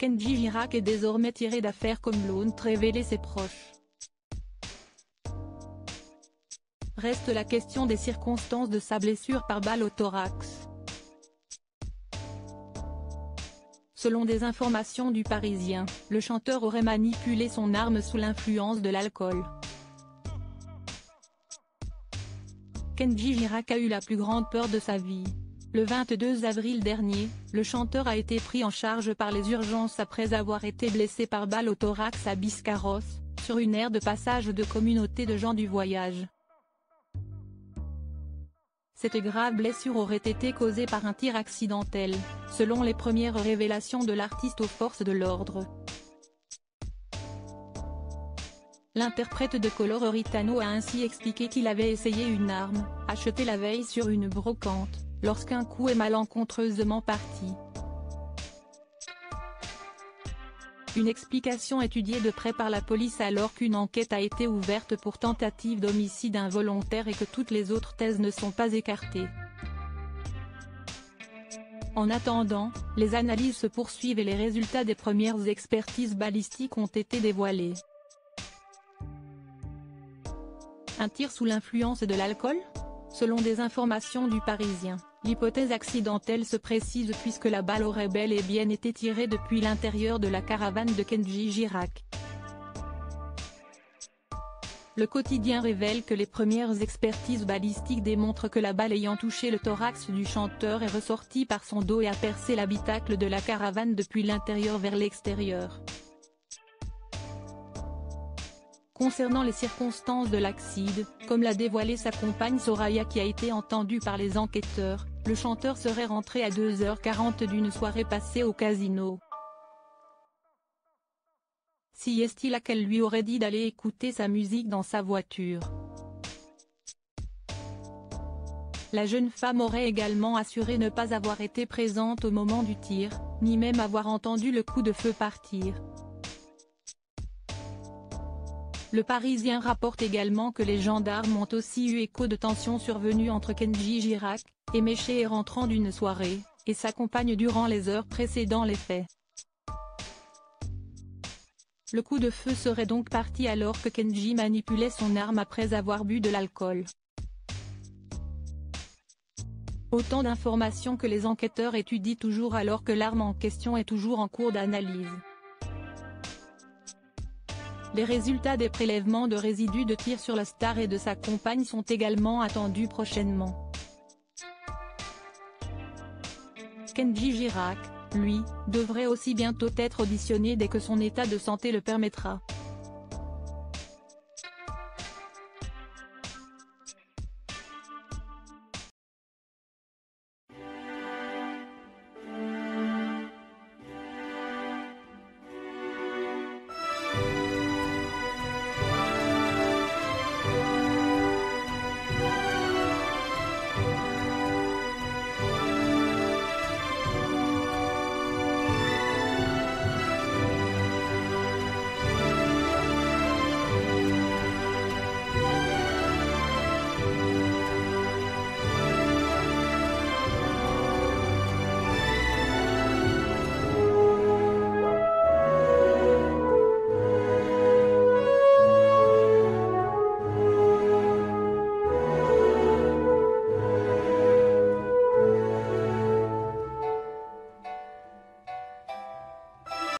Kenji Girac est désormais tiré d'affaire comme l'ont révélé ses proches. Reste la question des circonstances de sa blessure par balle au thorax. Selon des informations du Parisien, le chanteur aurait manipulé son arme sous l'influence de l'alcool. Kenji Girac a eu la plus grande peur de sa vie. Le 22 avril dernier, le chanteur a été pris en charge par les urgences après avoir été blessé par balle au thorax à Biscarrosse, sur une aire de passage de communauté de gens du voyage. Cette grave blessure aurait été causée par un tir accidentel, selon les premières révélations de l'artiste aux forces de l'ordre. L'interprète de Coloretano a ainsi expliqué qu'il avait essayé une arme, achetée la veille sur une brocante, lorsqu'un coup est malencontreusement parti. Une explication étudiée de près par la police alors qu'une enquête a été ouverte pour tentative d'homicide involontaire et que toutes les autres thèses ne sont pas écartées. En attendant, les analyses se poursuivent et les résultats des premières expertises balistiques ont été dévoilés. Un tir sous l'influence de l'alcool ? Selon des informations du Parisien, l'hypothèse accidentelle se précise puisque la balle aurait bel et bien été tirée depuis l'intérieur de la caravane de Kenji Girac. Le quotidien révèle que les premières expertises balistiques démontrent que la balle ayant touché le thorax du chanteur est ressortie par son dos et a percé l'habitacle de la caravane depuis l'intérieur vers l'extérieur. Concernant les circonstances de l'accident, comme l'a dévoilé sa compagne Soraya qui a été entendue par les enquêteurs, le chanteur serait rentré à 2h40 d'une soirée passée au casino. Si est-il qu'elle lui aurait dit d'aller écouter sa musique dans sa voiture. La jeune femme aurait également assuré ne pas avoir été présente au moment du tir, ni même avoir entendu le coup de feu partir. Le Parisien rapporte également que les gendarmes ont aussi eu écho de tensions survenues entre Kenji Girac, éméché rentrant d'une soirée, et sa compagne durant les heures précédant les faits. Le coup de feu serait donc parti alors que Kenji manipulait son arme après avoir bu de l'alcool. Autant d'informations que les enquêteurs étudient toujours alors que l'arme en question est toujours en cours d'analyse. Les résultats des prélèvements de résidus de tir sur la star et de sa compagne sont également attendus prochainement. Kenji Girac, lui, devrait aussi bientôt être auditionné dès que son état de santé le permettra.